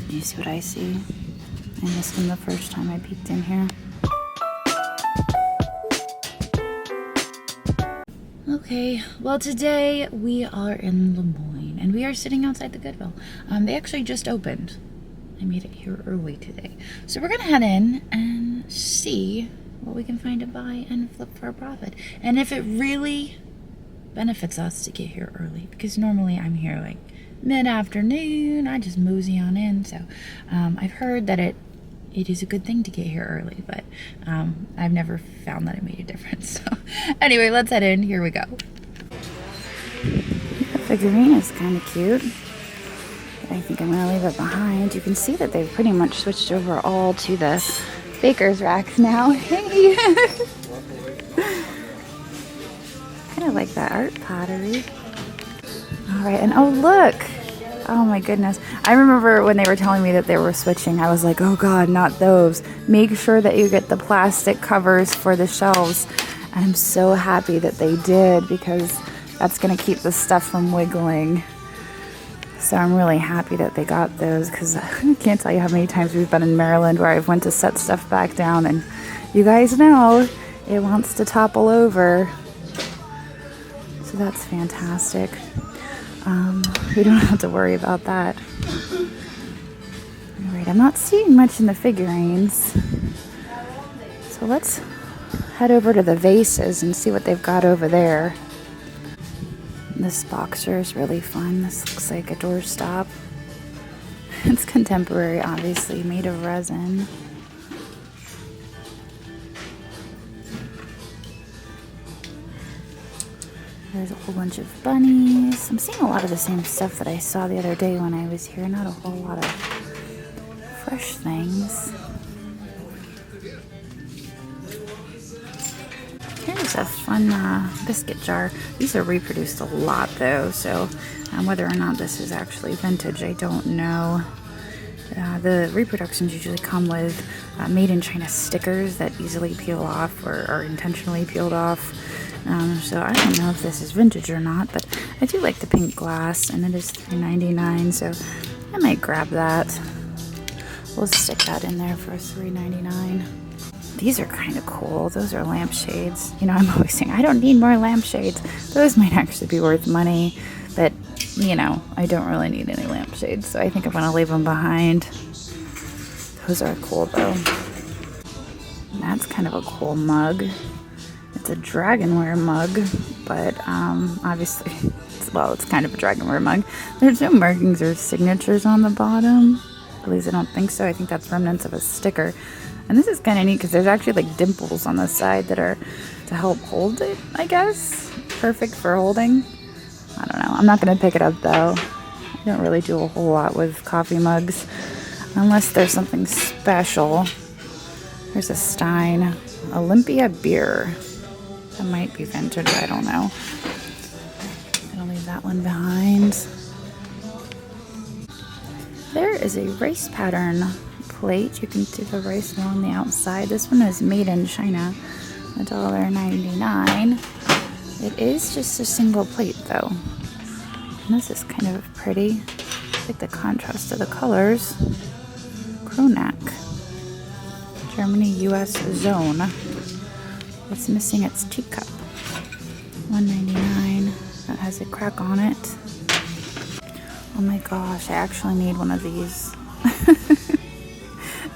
You see what I see? I missed him the first time I peeked in here. Okay, well today we are in Lemoyne and we are sitting outside the Goodwill. They actually just opened. I made it here early today. So we're gonna head in and see what we can find to buy and flip for a profit. And if it really benefits us to get here early, because normally I'm here like mid-afternoon, I just mosey on in. So I've heard that it is a good thing to get here early, but I've never found that it made a difference. So anyway, let's head in. Here we go. The figurine is kind of cute. I think I'm gonna leave it behind. You can see that they've pretty much switched over all to the baker's racks now. Hey! Kind of like that art pottery. All right, and oh look! Oh my goodness. I remember when they were telling me that they were switching, I was like, oh God, not those. Make sure that you get the plastic covers for the shelves. And I'm so happy that they did, because that's gonna keep the stuff from wiggling. So I'm really happy that they got those, because I can't tell you how many times we've been in Maryland where I've went to set stuff back down and you guys know it wants to topple over. So that's fantastic. We don't have to worry about that. Alright, I'm not seeing much in the figurines. So let's head over to the vases and see what they've got over there. This boxer is really fun. This looks like a doorstop. It's contemporary, obviously, made of resin. There's a whole bunch of bunnies. I'm seeing a lot of the same stuff that I saw the other day when I was here. Not a whole lot of fresh things. Here's a fun biscuit jar. These are reproduced a lot though, so whether or not this is actually vintage, I don't know. The reproductions usually come with made in China stickers that easily peel off or are intentionally peeled off. So I don't know if this is vintage or not, but I do like the pink glass, and it is $3.99, so I might grab that. We'll stick that in there for $3.99. These are kind of cool. Those are lampshades. You know, I'm always saying, I don't need more lampshades. Those might actually be worth money, but, you know, I don't really need any lampshades, so I think I'm going to leave them behind. Those are cool, though. And that's kind of a cool mug. It's a dragonware mug, but obviously, it's kind of a dragonware mug. There's no markings or signatures on the bottom. At least I don't think so. I think that's remnants of a sticker. And this is kind of neat because there's actually like dimples on the side that are to help hold it, I guess. Perfect for holding. I don't know. I'm not going to pick it up though. I don't really do a whole lot with coffee mugs unless there's something special. There's a Stein Olympia beer. That might be vintage, I don't know. I'll leave that one behind. There is a rice pattern plate. You can see the rice mill on the outside. This one is made in China, $1.99. It is just a single plate though. And this is kind of pretty. I like the contrast to the colors. Kronak. Germany, US zone. It's missing its teacup. $1.99. That has a crack on it. Oh my gosh, I actually need one of these.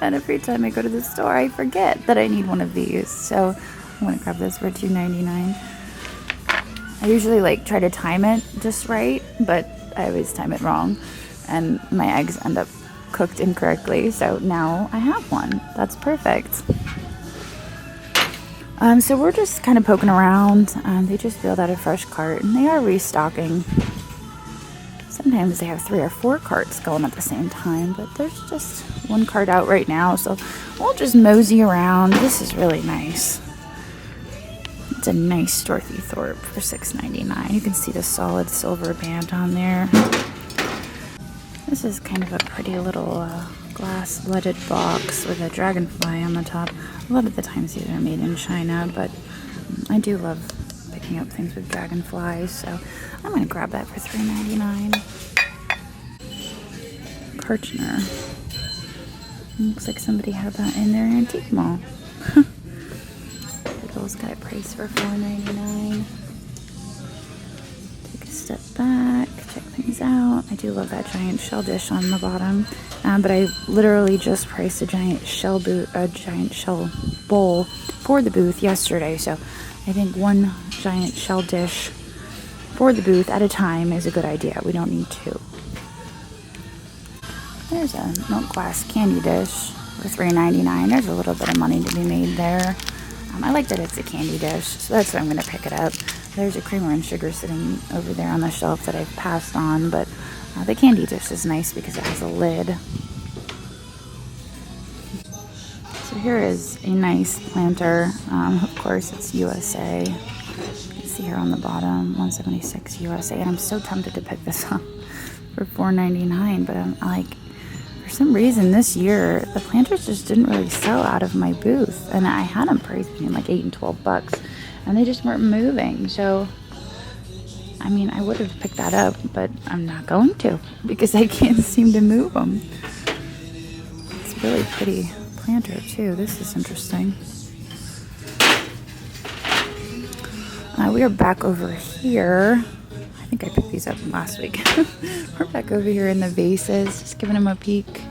And every time I go to the store, I forget that I need one of these. So I'm gonna grab this for $2.99. I usually try to time it just right, but I always time it wrong. And my eggs end up cooked incorrectly. So now I have one. That's perfect. So we're just kind of poking around. They just filled out a fresh cart, and they are restocking. Sometimes they have 3 or 4 carts going at the same time, but there's just one cart out right now, so we'll just mosey around. This is really nice. It's a nice Dorothy Thorpe for $6.99. You can see the solid silver band on there. This is kind of a pretty little glass leaded box with a dragonfly on the top. A lot of the times these are made in China, but I do love picking up things with dragonflies, so I'm going to grab that for $3.99. Kartchner. Looks like somebody had that in their antique mall. Google's got it priced for $4.99. Take a step back, check things out. I do love that giant shell dish on the bottom, but I literally just priced a giant shell bowl for the booth yesterday. So I think one giant shell dish for the booth at a time is a good idea. We don't need two. There's a milk glass candy dish for $3.99. There's a little bit of money to be made there. I like that it's a candy dish, so that's why I'm going to pick it up. There's a creamer and sugar sitting over there on the shelf that I've passed on, but the candy dish is nice because it has a lid. So here is a nice planter. Of course, it's USA. You can see here on the bottom, 176 USA, and I'm so tempted to pick this up for $4.99, but I'm like, for some reason this year the planters just didn't really sell out of my booth, and I had them priced between like $8 and $12, and they just weren't moving. So I mean, I would have picked that up, but I'm not going to because I can't seem to move them. It's a really pretty planter too. This is interesting. We are back over here. I think I picked these up last week. We're back over here in the vases, just giving them a peek.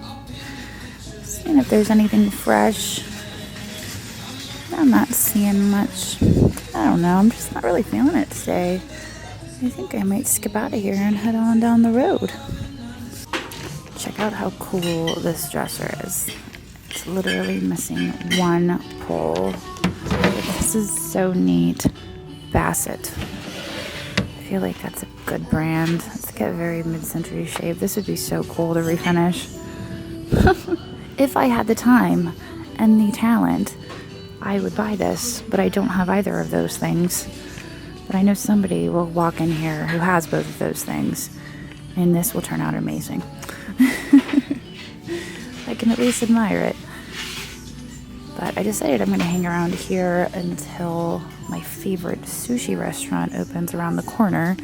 Seeing if there's anything fresh. I'm not seeing much. I don't know, I'm just not really feeling it today. I think I might skip out of here and head on down the road. Check out how cool this dresser is. It's literally missing one pole. This is so neat. Bassett. I feel like that's a good brand. It's got very mid-century shape. This would be so cool to refinish. If I had the time and the talent, I would buy this, but I don't have either of those things. But I know somebody will walk in here who has both of those things, and this will turn out amazing. I can at least admire it. But I decided I'm going to hang around here until my favorite sushi restaurant opens around the corner.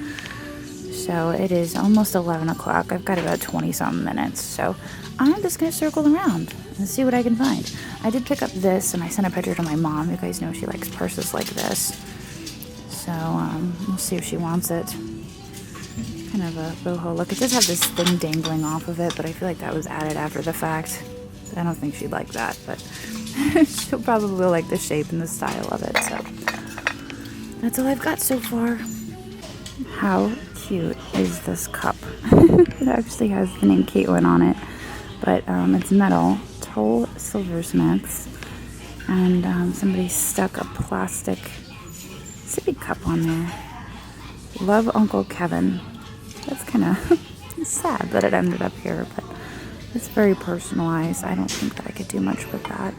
So it is almost 11 o'clock. I've got about 20-something minutes. So I'm just going to circle around and see what I can find. I did pick up this, and I sent a picture to my mom. You guys know she likes purses like this. So we'll see if she wants it. Kind of a boho look. It does have this thing dangling off of it, but I feel like that was added after the fact. I don't think she'd like that, but she'll probably like the shape and the style of it. So that's all I've got so far. How cute is this cup? It actually has the name Caitlin on it, but it's metal, Toll Silversmiths, and somebody stuck a plastic sippy cup on there. Love Uncle Kevin. That's kind of sad that it ended up here, but it's very personalized. I don't think that I could do much with that,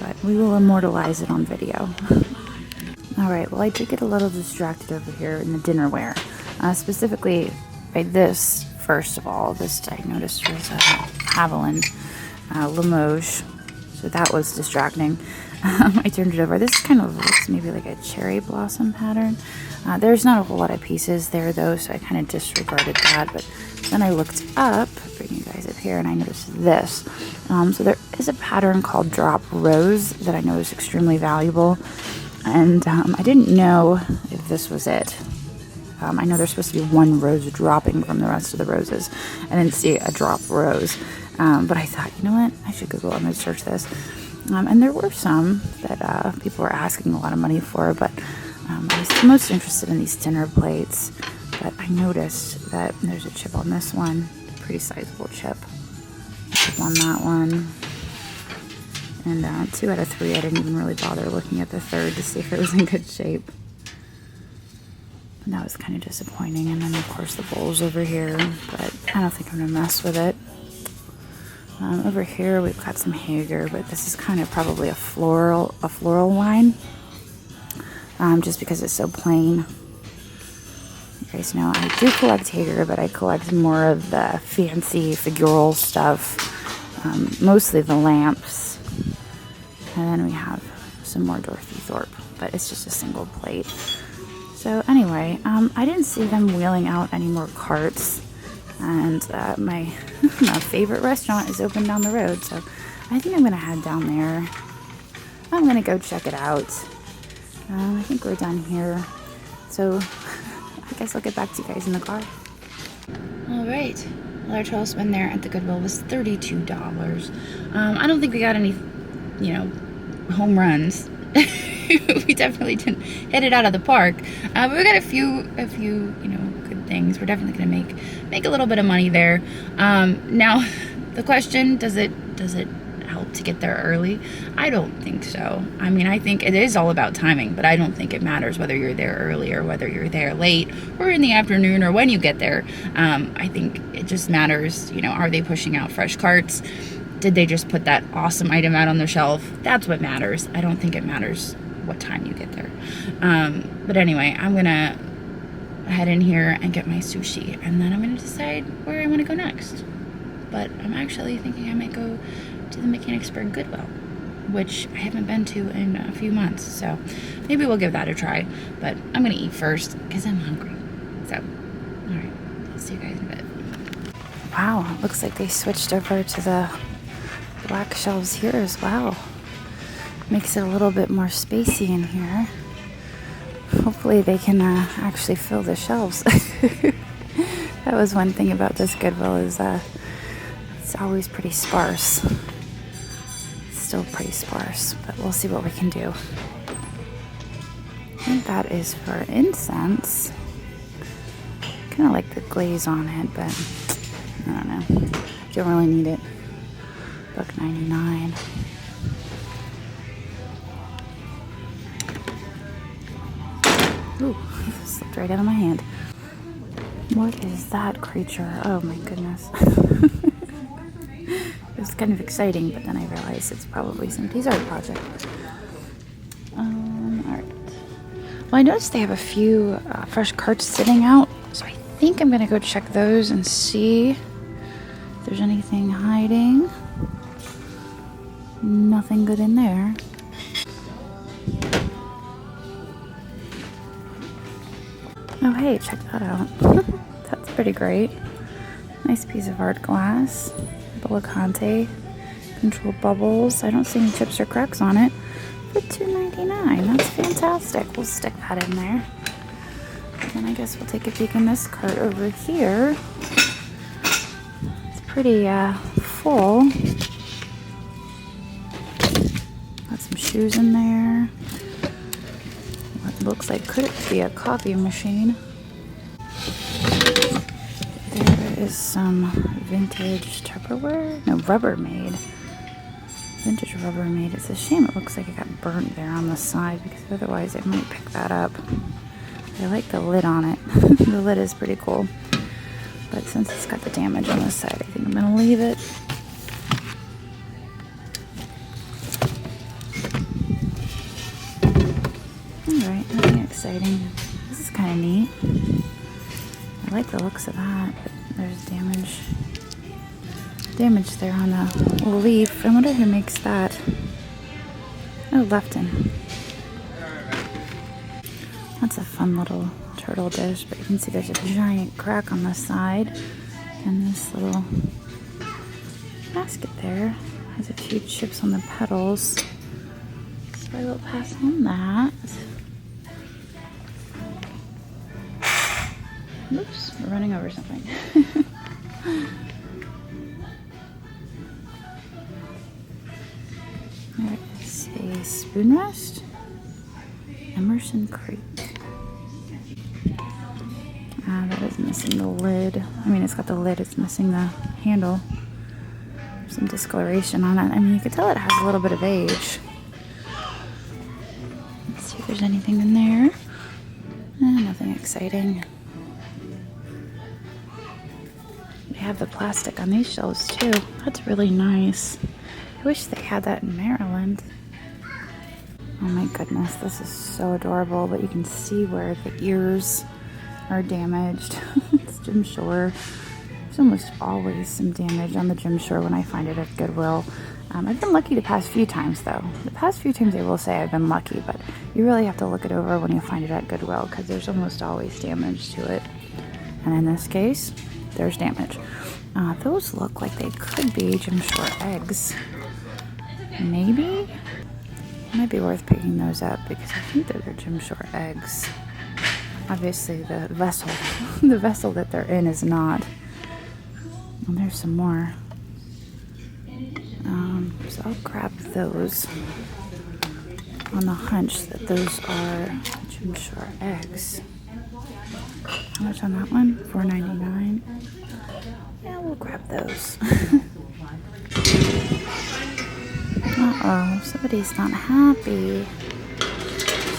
but we will immortalize it on video. Alright, well I did get a little distracted over here in the dinnerware. Specifically by this, first of all, this I noticed was a Haviland Limoges, so that was distracting. I turned it over. This kind of looks maybe like a cherry blossom pattern. There's not a whole lot of pieces there though, so I kind of disregarded that, but then I looked up, bring you guys up here, and I noticed this. So there is a pattern called Drop Rose that I know is extremely valuable, and I didn't know if this was it. I know there's supposed to be one rose dropping from the rest of the roses. I didn't see a drop rose, but I thought, you know what, I should Google, I'm going to search this. And there were some that people were asking a lot of money for, but I was most interested in these dinner plates. But I noticed that there's a chip on this one, pretty sizable chip. Chip on that one. And 2 out of 3, I didn't even really bother looking at the third to see if it was in good shape. And that was kind of disappointing. And then of course the bowl's over here, but I don't think I'm gonna mess with it. Over here we've got some Hager, but this is kind of probably a floral line, just because it's so plain. You guys know I do collect Hager, but I collect more of the fancy figural stuff, mostly the lamps. And then we have some more Dorothy Thorpe, but it's just a single plate. So anyway, I didn't see them wheeling out any more carts And my favorite restaurant is open down the road, so I think I'm gonna head down there. I'm gonna go check it out. I think we're done here, so I guess I'll get back to you guys in the car. All right, well, our total spend there at the Goodwill was $32. I don't think we got any, home runs. We definitely didn't hit it out of the park, but we got a few, good things. We're definitely gonna make a little bit of money there. Now, the question: does it help to get there early? I don't think so. I mean, I think it is all about timing, but I don't think it matters whether you're there early or whether you're there late or in the afternoon or when you get there. I think it just matters. Are they pushing out fresh carts? Did they just put that awesome item out on the shelf? That's what matters. I don't think it matters what time you get there. But anyway, I'm gonna head in here and get my sushi, and then I'm gonna decide where I want to go next. But I'm actually thinking I might go to the Mechanicsburg Goodwill, which I haven't been to in a few months, so maybe we'll give that a try. But I'm gonna eat first because I'm hungry. So, all right, I'll see you guys in a bit. Wow, it looks like they switched over to the black shelves here as well. Makes it a little bit more spacey in here. Hopefully they can actually fill the shelves. That was one thing about this Goodwill is it's always pretty sparse. It's still pretty sparse, but we'll see what we can do. I think that is for incense. Kind of like the glaze on it, but I don't know. Don't really need it. $1.99. Ooh, slipped right out of my hand. What is that creature? Oh my goodness. It was kind of exciting, but then I realized it's probably somebody's art project. Alright. Well, I noticed they have a few fresh carts sitting out, so I think I'm gonna go check those and see if there's anything hiding. Nothing good in there. Oh hey, check that out. That's pretty great. Nice piece of art glass. Bellicante. Controlled bubbles. I don't see any chips or cracks on it. For $2.99. That's fantastic. We'll stick that in there. And then I guess we'll take a peek in this cart over here. It's pretty full. Got some shoes in there. What looks like could be a coffee machine. There is some vintage Tupperware. No, Rubbermaid. Vintage Rubbermaid. It's a shame it looks like it got burnt there on the side because otherwise I might pick that up. I like the lid on it. The lid is pretty cool. But since it's got the damage on the side, I think I'm gonna leave it. Alright, nothing exciting. This is kind of neat. I like the looks of that, but there's damage there on the leaf. I wonder who makes that. Oh, Lefton. That's a fun little turtle dish, but you can see there's a giant crack on the side. And this little basket there has a few chips on the petals. So I will pass on that. Oops, we're running over something. There is a spoon rest. Emerson Creek. That is missing the lid. I mean, it's got the lid, it's missing the handle. There's some discoloration on it. I mean, you can tell it has a little bit of age. Let's see if there's anything in there. Nothing exciting. They have the plastic on these shelves too. That's really nice. I wish they had that in Maryland. Oh my goodness, this is so adorable, but you can see where the ears are damaged. It's Jim Shore. There's almost always some damage on the Jim Shore when I find it at Goodwill. I've been lucky the past few times though. The past few times I will say I've been lucky, but you really have to look it over when you find it at Goodwill because there's almost always damage to it. And in this case, there's damage. Those look like they could be Jim Shore eggs. Maybe? It might be worth picking those up because I think those are Jim Shore eggs. Obviously the vessel, the vessel that they're in is not. And there's some more. So I'll grab those on the hunch that those are Jim Shore eggs. How much on that one? $4.99. Yeah, we'll grab those. Uh-oh, somebody's not happy.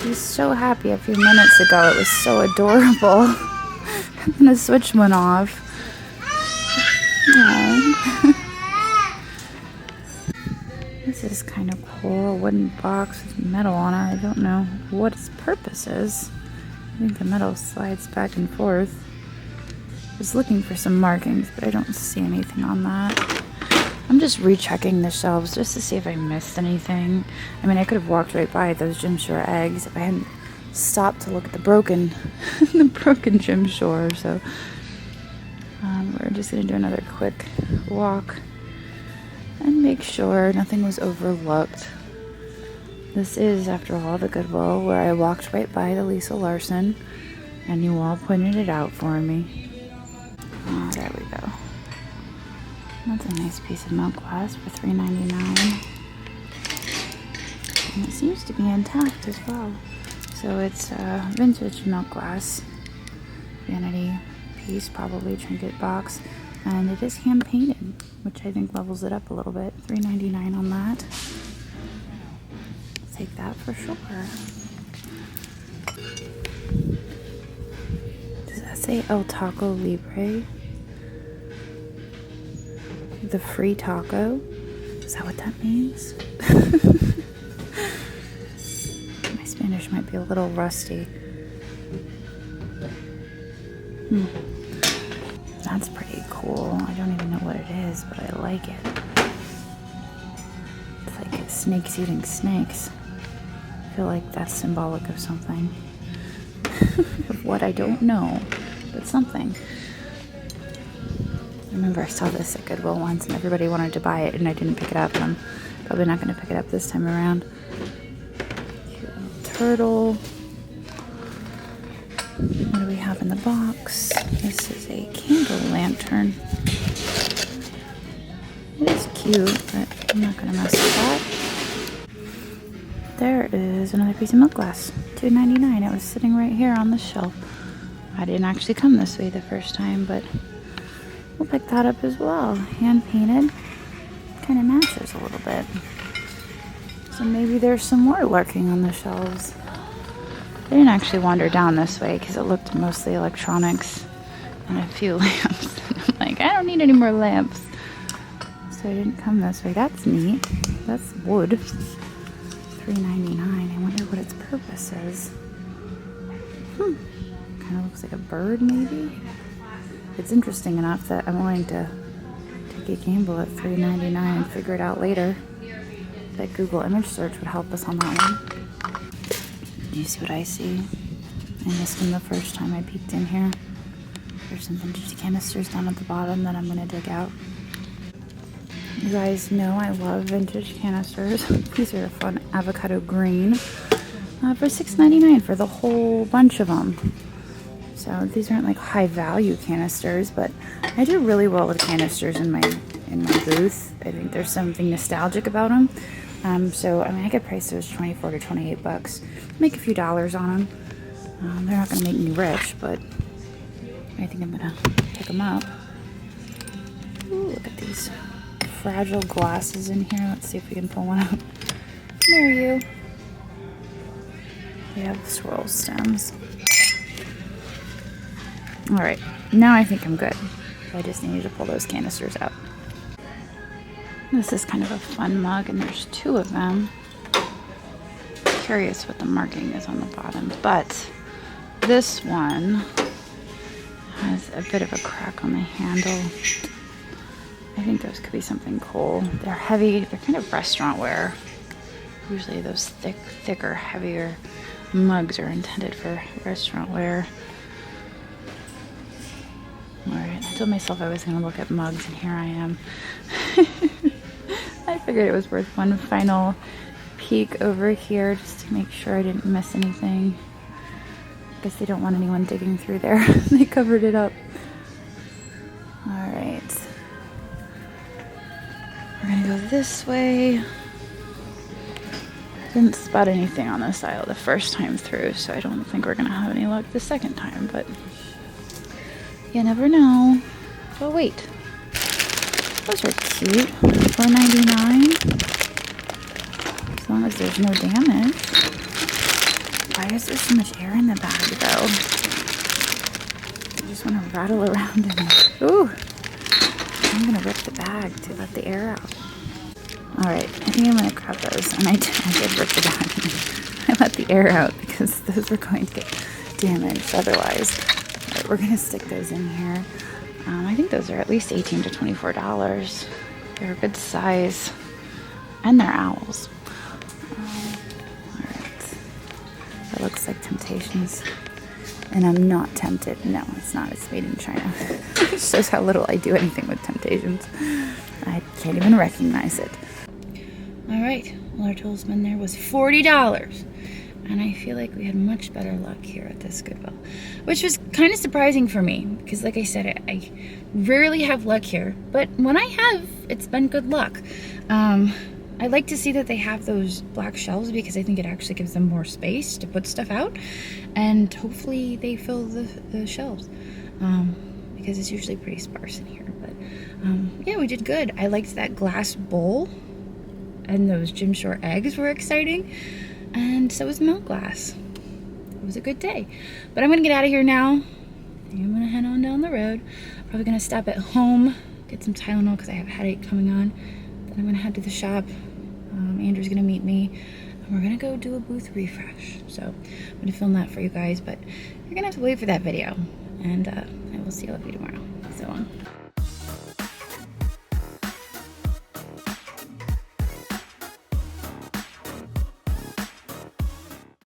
She's so happy a few minutes ago. It was so adorable. And then the switch went off. Aww. This is kind of cool. A wooden box with metal on it. I don't know what its purpose is. I think the metal slides back and forth. I was looking for some markings, but I don't see anything on that. I'm just rechecking the shelves just to see if I missed anything. I mean, I could have walked right by those Jim Shore eggs if I hadn't stopped to look at the broken, the broken Jim Shore. So we're just gonna do another quick walk and make sure nothing was overlooked. This is, after all, the Goodwill where I walked right by the Lisa Larson and you all pointed it out for me. Oh, there we go. That's a nice piece of milk glass for $3.99. And it seems to be intact as well. So it's vintage milk glass, vanity piece, probably trinket box, and it is hand painted, which I think levels it up a little bit. $3.99 on that. I'll take that for sure. Does that say El Taco Libre? The free taco? Is that what that means? My Spanish might be a little rusty. That's pretty cool. I don't even know what it is, but I like it. It's like snakes eating snakes. I feel like that's symbolic of something. Of what I don't know, but something. I remember I saw this at Goodwill once and everybody wanted to buy it and I didn't pick it up, and I'm probably not going to pick it up this time around. Turtle. What do we have in the box? This is a candle lantern. It is cute, but I'm not going to mess with that. There is another piece of milk glass. $2.99. It was sitting right here on the shelf. I didn't actually come this way the first time, but we'll pick that up as well. Hand painted. Kind of matches a little bit. So maybe there's some more lurking on the shelves. I didn't actually wander down this way because it looked mostly electronics and a few lamps. I'm like, I don't need any more lamps. So I didn't come this way. That's neat. That's wood. $3.99. I wonder what its purpose is. Kind of looks like a bird, maybe. It's interesting enough that I'm willing to take a gamble at $3.99 and figure it out later. That Google image search would help us on that one. You see what I see? I missed them the first time I peeked in here. There's some vintage canisters down at the bottom that I'm going to dig out. You guys know I love vintage canisters. These are a fun avocado green for $6.99 for the whole bunch of them. So these aren't like high value canisters, but I do really well with canisters in my booth. I think there's something nostalgic about them. So I mean, I could price those $24 to $28. Make a few dollars on them. They're not going to make me rich, but I think I'm going to pick them up. Ooh, look at these fragile glasses in here. Let's see if we can pull one out. There you. They have swirl stems. All right, now I think I'm good. I just needed to pull those canisters out. This is kind of a fun mug, and there's two of them. Curious what the marking is on the bottom, but this one has a bit of a crack on the handle. I think those could be something cool. They're heavy. They're kind of restaurant wear. Usually those thicker, heavier mugs are intended for restaurant wear. All right, told myself I was going to look at mugs, and here I am. I figured it was worth one final peek over here just to make sure I didn't miss anything. I guess they don't want anyone digging through there. They covered it up. Alright. We're going to go this way. Didn't spot anything on this aisle the first time through, so I don't think we're going to have any luck the second time, but you never know. But wait. Those are cute. $4.99. As long as there's no damage. Why is there so much air in the bag, though? I just want to rattle around in it. Ooh! I'm going to rip the bag to let the air out. Alright, I think I'm going to grab those. And I did rip the bag. I let the air out because those were going to get damaged otherwise. Alright, we're going to stick those in here. I think those are at least $18 to $24. They're a good size. And they're owls. Alright. That looks like Temptations. And I'm not tempted. No, it's not. It's made in China. It shows how little I do anything with Temptations. I can't even recognize it. Alright, well, our total spend there was $40. And I feel like we had much better luck here at this Goodwill. Which was kind of surprising for me. Because like I said, I rarely have luck here. But when I have, it's been good luck. I like to see that they have those black shelves because I think it actually gives them more space to put stuff out. And hopefully they fill the shelves. Because it's usually pretty sparse in here. But yeah, we did good. I liked that glass bowl. And those Jim Shore eggs were exciting. And so was milk glass. It was a good day. But I'm going to get out of here now. I'm going to head on down the road. Probably going to stop at home, get some Tylenol because I have a headache coming on. Then I'm going to head to the shop. Andrew's going to meet me. And we're going to go do a booth refresh. So I'm going to film that for you guys. But you're going to have to wait for that video. And I will see all of you tomorrow. So on.